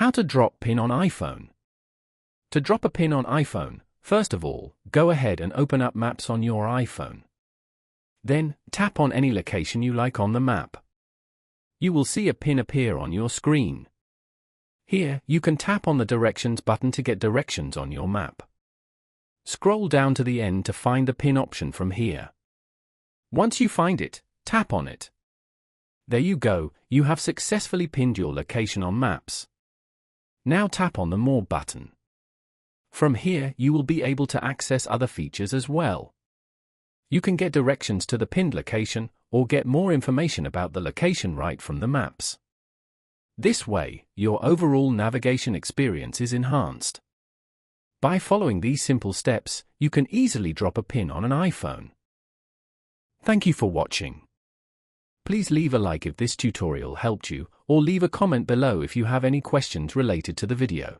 How to drop pin on iPhone. To drop a pin on iPhone, first of all, go ahead and open up Maps on your iPhone. Then, tap on any location you like on the map. You will see a pin appear on your screen. Here, you can tap on the Directions button to get directions on your map. Scroll down to the end to find the pin option from here. Once you find it, tap on it. There you go, you have successfully pinned your location on Maps. Now tap on the More button. From here, you will be able to access other features as well. You can get directions to the pinned location, or get more information about the location right from the maps. This way, your overall navigation experience is enhanced. By following these simple steps, you can easily drop a pin on an iPhone. Thank you for watching. Please leave a like if this tutorial helped you, or leave a comment below if you have any questions related to the video.